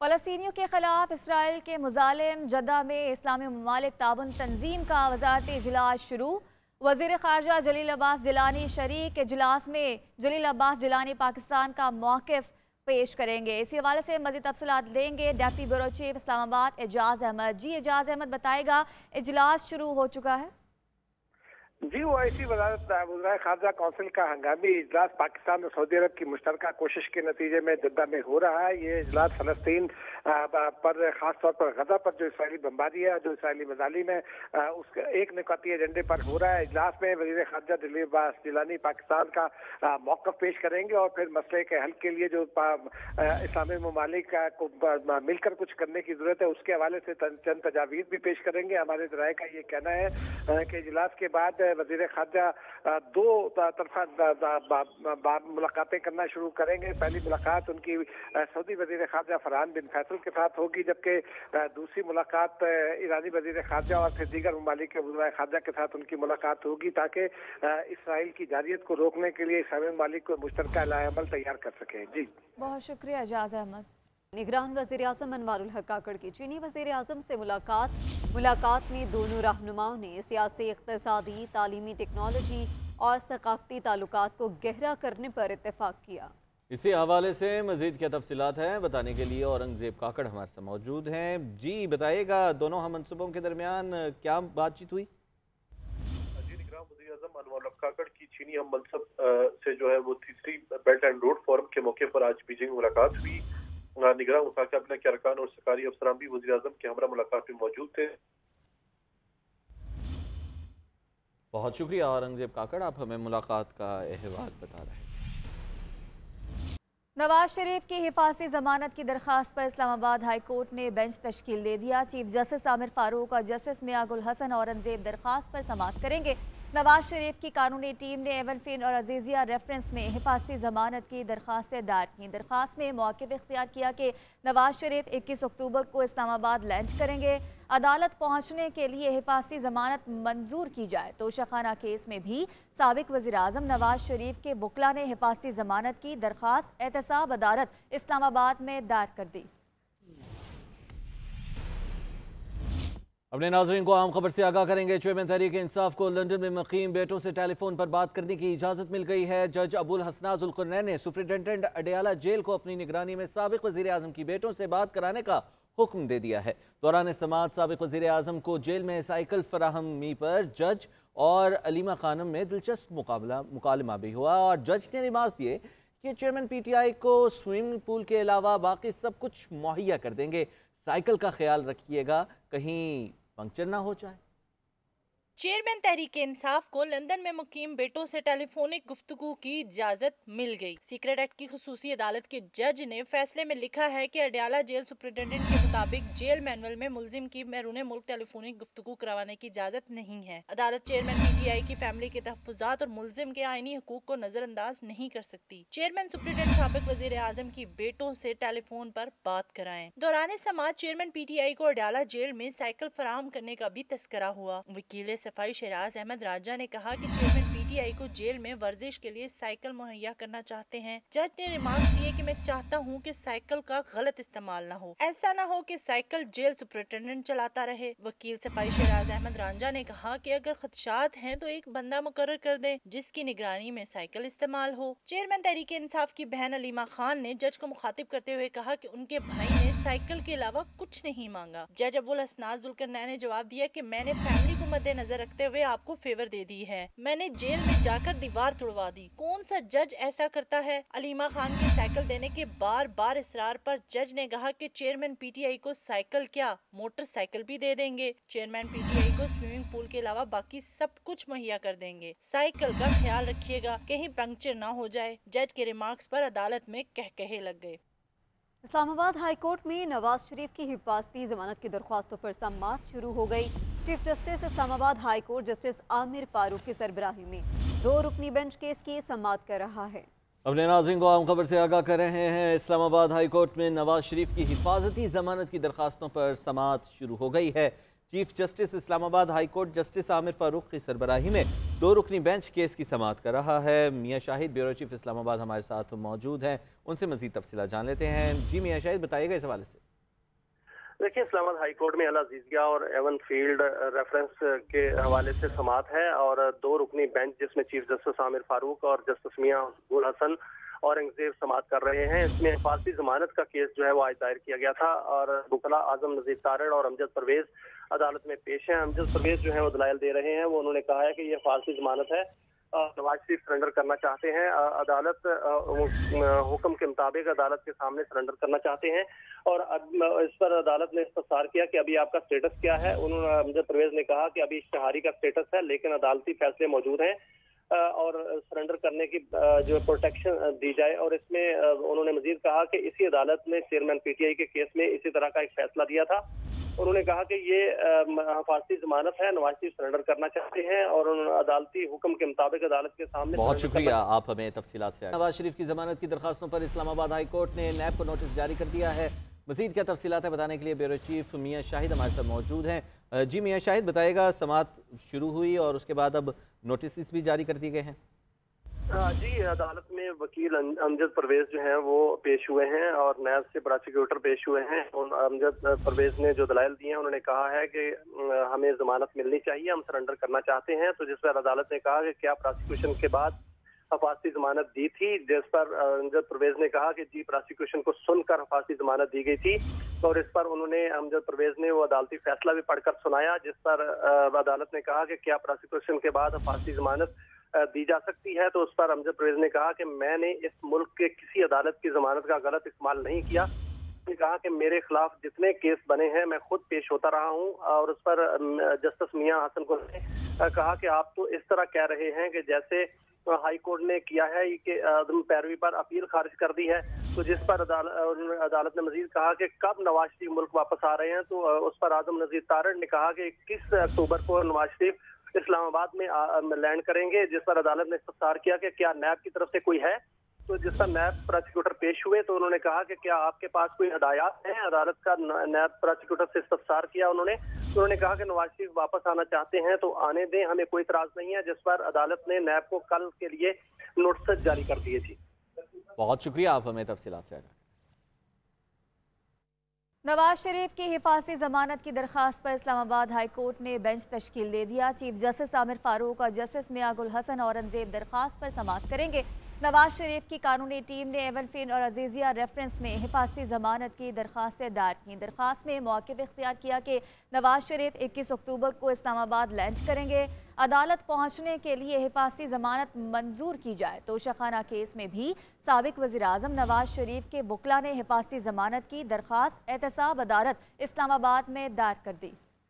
फ़लस्तीनियों के खिलाफ इसराइल के मुज़ालिम जद्दा में इस्लामी ममालिक ताउन तंजीम का वज़ारती इजलास शुरू। वज़ीर ख़ारजा जलील अब्बास जिलानी शरीक इजलास में जलील अब्बास जिलानी पाकिस्तान का मौक़िफ़ पेश करेंगे। इसी हवाले से मज़ीद तफ़सीलात देंगे डेप्टी ब्यूरो चीफ इस्लामाबाद एजाज़ अहमद। जी एजाज़ अहमद बताएगा, इजलास शुरू हो चुका है। जी ओआईसी वज़ारत ख़ारजा कौंसिल का हंगामी इजलास पाकिस्तान और सऊदी अरब की मुश्तरका कोशिश के नतीजे में जद्दा में हो रहा है। ये इजलास फ़लस्तीन पर ख़ास तौर पर गज़ा पर जो इसराइली बमबारी है, जो इसराइली मज़ालिम है, उसके एक निकाती एजेंडे पर हो रहा है। इजलास में वज़ीर ख़ारजा जलील अब्बास जिलानी पाकिस्तान का मौक़िफ़ पेश करेंगे और फिर मसले के हल के लिए जो इस्लामी ममालिक को मिलकर कुछ करने की ज़रूरत है, उसके हवाले से चंद तजावीज़ भी पेश करेंगे। हमारे ज़राए का ये कहना है कि इजलास के बाद वज़ीर ख़ारजा दो तरफा मुलाकातें करना शुरू करेंगे। पहली मुलाकात उनकी सऊदी वज़ीर ख़ारजा फरहान बिन फैसल के साथ होगी, जबकि दूसरी मुलाकात ईरानी वज़ीर ख़ारजा और फिर दीगर ममालिक के वज़ीर ख़ारजा के साथ उनकी मुलाकात होगी, ताकि इसराइल की जारियत को रोकने के लिए इस्लामी ममालिक को मुश्तरका अमल तैयार कर सकें। जी बहुत शुक्रिया एजाज़ अहमद। निगरान वज़ीर आज़म अनवारुल हक काकड़ की चीनी वज़ीर आज़म से मुलाकात में दोनों रहनुमाओं ने सियासी, इक़्तिसादी, तालीमी, टेक्नोलॉजी और सकाफ़ती ताल्लुकात को गहरा करने पर इत्तेफाक किया। इसी हवाले से मज़ीद क्या तफसीलात हैं बताने के लिए औरंगज़ेब काकड़ हमारे साथ मौजूद हैं। जी बताइएगा, दोनों हम मनसूबों के दरमियान क्या बातचीत हुई? काकड़ की चीनी हम मनसब से जो है वो तीसरी बेल्ट एंड रोड फोरम के मौके पर आज बीजिंग मुलाकात हुई। निगरान वफाकी काबिना के अरकान और सरकारी अफसरान भी वज़ीर आज़म के हमरा मुलाकात में मौजूद थे। बहुत शुक्रिया औरंगज़ेब काकड़, आप हमें मुलाकात का अहवाल बता रहे हैं। नवाज शरीफ की हिफाजती जमानत की दरख्वास्त पर इस्लामाबाद हाई कोर्ट ने बेंच तश्कील दे दिया। चीफ जस्टिस आमिर फारूक और जस्टिस मियां गुल हसन औरंगज़ेब दरख्वास्त पर समाअत करेंगे। नवाज शरीफ की कानूनी टीम ने एवनफिन और अजीजिया रेफरेंस में हिफाजती जमानत की दरख्वास्तें दायर की। दरख्वास्त में मौक़िफ़ इख्तियार किया कि नवाज शरीफ 21 अक्टूबर को इस्लामाबाद लैंड करेंगे। अदालत पहुंचने के लिए हिफाजती जमानत मंजूर की जाए। तोशाखाना केस में भी साबिक वज़ीर आज़म नवाज शरीफ के वकला ने हिफाजती जमानत की दरख्वास्त एहतसाब अदालत इस्लामाबाद में दायर कर दी। अपने नाज़रीन को आम खबर से आगाह करेंगे। चेयरमैन तहरीक इंसाफ को लंदन में मुकीम बेटों से टेलीफोन पर बात करने की इजाज़त मिल गई है। जज अबुल हसना ज़ुल्क़रनैन ने सुप्रिंटेंडेंट अडयाला जेल को अपनी निगरानी में साबिक वज़ीर आज़म की बेटों से बात कराने का हुक्म दे दिया है। दौरान समाअत साबिक वज़ीर आज़म को जेल में साइकिल फराहमी पर जज और अलीमा खानम में दिलचस्प मुकालमा भी हुआ और जज ने रिमार्क दिए कि चेयरमैन PTI को स्विमिंग पूल के अलावा बाकी सब कुछ मुहैया कर देंगे। साइकिल का ख्याल रखिएगा, कहीं पंक्चर ना हो जाए। चेयरमैन तहरीक इंसाफ को लंदन में मुकीम बेटों से टेलीफोनिक गुफ्तगू की इजाजत मिल गई। सीक्रेट एक्ट की खुसूसी अदालत के जज ने फैसले में लिखा है कि अडयाला जेल सुपरिटेंडेंट के मुताबिक जेल मैनुअल में मुल्जिम की बैरून मुल्क टेलीफोनिक गुफ्तगू करवाने की इजाजत नहीं है। अदालत चेयरमैन PTI की फैमिली के तहफ़्फ़ुज़ात और मुल्जिम के आईनी हकूक को नजरअंदाज नहीं कर सकती। चेयरमैन सुपरिटेंडेंट साबिक वज़ीर आज़म की बेटों से टेलीफोन पर बात कराएं। दौरान समाअत चेयरमैन PTI को अडयाला जेल में साइकिल फराहम करने का भी तस्करा हुआ। वकील सफाई शहराज अहमद राजा ने कहा कि चेयरमैन PTI को जेल में वर्जिश के लिए साइकिल मुहैया करना चाहते हैं। जज ने रिमार्क दिए कि मैं चाहता हूं कि साइकिल का गलत इस्तेमाल ना हो, ऐसा ना हो कि साइकिल जेल सुपरिटेंडेंट चलाता रहे। वकील सफाई शहराज अहमद राजा ने कहा कि अगर खदशात हैं तो एक बंदा मुकर्रर कर दें जिसकी निगरानी में साइकिल इस्तेमाल हो। चेयरमैन तहरीक इंसाफ की बहन अलीमा खान ने जज को मुखातिब करते हुए कहा कि उनके भाई ने साइकिल के अलावा कुछ नहीं मांगा। जज अबुल हसना ज़ुल्क़रनैन ने जवाब दिया कि मैंने फैमिली को मद्देनजर रखते हुए आपको फेवर दे दी है, मैंने जेल में जाकर दीवार तोड़वा दी। कौन सा जज ऐसा करता है? अलीमा खान के साइकिल देने के बार बार इसरार पर जज ने कहा कि चेयरमैन PTI को साइकिल क्या मोटरसाइकिल भी दे देंगे। चेयरमैन PTI को स्विमिंग पूल के अलावा बाकी सब कुछ मुहैया कर देंगे। साइकिल का ख्याल रखिएगा, कहीं पंक्चर ना हो जाए। जज के रिमार्क्स पर अदालत में कहकहे लग गए। इस्लामाबाद हाई कोर्ट में नवाज शरीफ की हिफाजती जमानत की दरख्वास्तों पर समाअत शुरू हो गई। Chief justice Islamabad high court justice Aamir Farooq की सरबराही में 2 रुकनी बेंच केस की समाअत कर रहा है। अपने नाज़रीन को आम खबर से आगाह कर रहे हैं। इस्लामाबाद हाई कोर्ट में नवाज शरीफ की हिफाजती जमानत की दरख्वास्तों पर समाअत शुरू हो गई है। Chief justice Islamabad high court justice Aamir Farooq की सरबराही में 2 रुकनी बेंच केस की समाअत कर रहा है। मियां शाहिद ब्यूरो चीफ इस्लामाबाद हमारे साथ मौजूद हैं, उनसे मज़ीद तफसीलात जान लेते हैं। जी मियां शाहिद, बताइएगा इस हवाले से। देखिए, इस्लामाबाद हाई कोर्ट में अल अजीजिया और एवन फील्ड रेफरेंस के हवाले से समाअत है और 2 रुकनी बेंच जिसमें चीफ जस्टिस आमिर फारूक और जस्टिस मियां अब्दुल हसन औरंगजेब समाअत कर रहे हैं। इसमें हिफाजती जमानत का केस जो है वो आज दायर किया गया था और वकला आजम नजीर तारड़ और अमजद परवेज अदालत में पेश हैं। अमजद परवेज जो है वो दलाइल दे रहे हैं। वो उन्होंने कहा है कि ये हिफाजती जमानत है, नवाज शरीफ सरेंडर करना चाहते हैं। अदालत हुक्म के मुताबिक अदालत के सामने सरेंडर करना चाहते हैं और इस पर अदालत ने इस्तफसार किया कि अभी आपका स्टेटस क्या है। उन्होंने अमजद परवेज ने कहा कि अभी इश्तिहारी का स्टेटस है, लेकिन अदालती फैसले मौजूद हैं और सरेंडर करने की जो प्रोटेक्शन दी जाए। और इसमें उन्होंने मजीद कहा कि इसी अदालत ने चेयरमैन पीटीआई के केस में इसी तरह का एक फैसला दिया था। उन्होंने कहा कि ये हिफाजती जमानत है, नवाज शरीफ सरेंडर करना चाहते हैं और अदालती हुक्म के मुताबिक अदालत के सामने। बहुत शुक्रिया, आप हमें तफसीलात से। नवाज शरीफ की जमानत की दरखास्तों पर इस्लामाबाद हाई कोर्ट ने नैब को नोटिस जारी कर दिया है। मजीद क्या तफसीलात है बताने के लिए ब्यूरो चीफ मियां शाहिद हमारे साथ मौजूद हैं। जी मियां शाहिद, बताएगा, समाअत शुरू हुई और उसके बाद अब नोटिस भी जारी कर दिए गए हैं। जी, अदालत में वकील अमजद परवेज जो हैं वो पेश हुए हैं और नैब से प्रोसिक्यूटर पेश हुए हैं। अमजद परवेज ने जो दलाइल दिए हैं, उन्होंने कहा है कि हमें जमानत मिलनी चाहिए, हम सरेंडर करना चाहते हैं। तो जिस पर अदालत ने कहा कि क्या प्रोसिक्यूशन के बाद हिफाजती जमानत दी थी, जिस पर अमजद परवेज ने कहा कि जी प्रोसिक्यूशन को सुनकर हिफाजती जमानत दी गई थी। और इस पर उन्होंने अमजद परवेज ने वो अदालती फैसला भी पढ़कर सुनाया, जिस पर अदालत ने कहा कि क्या प्रोसिक्यूशन के बाद हिफाजती जमानत दी जा सकती है। तो उस पर अमजद परवेज ने कहा कि मैंने इस मुल्क के किसी अदालत की जमानत का गलत इस्तेमाल नहीं किया। ने कहा कि मेरे खिलाफ जितने केस बने हैं मैं खुद पेश होता रहा हूं। और उस पर जस्टिस मियां हसन को ने कहा कि आप तो इस तरह कह रहे हैं कि जैसे हाई कोर्ट ने किया है कि अदम पैरवी पर अपील खारिज कर दी है। तो जिस पर अदालत ने मजीद कहा कि कब नवाज शरीफ मुल्क वापस आ रहे हैं। तो उस पर आजम नजीर तारड़ ने कहा कि 21 अक्टूबर को नवाज शरीफ इस्लामाबाद में लैंड करेंगे। जिस पर अदालत ने इस्तफसार किया कि क्या नैब की तरफ से कोई है। तो जिस पर नैब प्रोसिक्यूटर पेश हुए तो उन्होंने कहा कि क्या आपके पास कोई हदायत है। अदालत का नैब प्रोसिक्यूटर से इस्तफसार किया उन्होंने कहा कि नवाज शरीफ वापस आना चाहते हैं तो आने दें, हमें कोई इतराज नहीं है। जिस पर अदालत ने नैब को कल के लिए नोटिस जारी कर दिए थी। बहुत शुक्रिया, आप हमें तफसीलात से। नवाज शरीफ की हिफाजती जमानत की दरखास्त पर इस्लामाबाद हाई कोर्ट ने बेंच तश्कील दे दिया। चीफ जस्टिस आमिर फारूक और जस्टिस मियां अब्दुल हसन औरंगजेब दरखास्त पर समाअत करेंगे। नवाज शरीफ की कानूनी टीम ने एवन फील्ड और अजीजिया रेफरेंस में हिफाजती जमानत की दरखास्तें दायर की। दरखास्त में मौक़िफ़ इख्तियार किया कि नवाज शरीफ 21 अक्टूबर को इस्लामाबाद लैंड करेंगे। अदालत पहुंचने के लिए हिफाजती जमानत मंजूर की जाए। तोशाखाना केस में भी साबिक वज़ीर आज़म नवाज शरीफ के बुकला ने हिफाजती जमानत की दरखास्त एहतसाब अदालत इस्लामाबाद में दायर कर दी।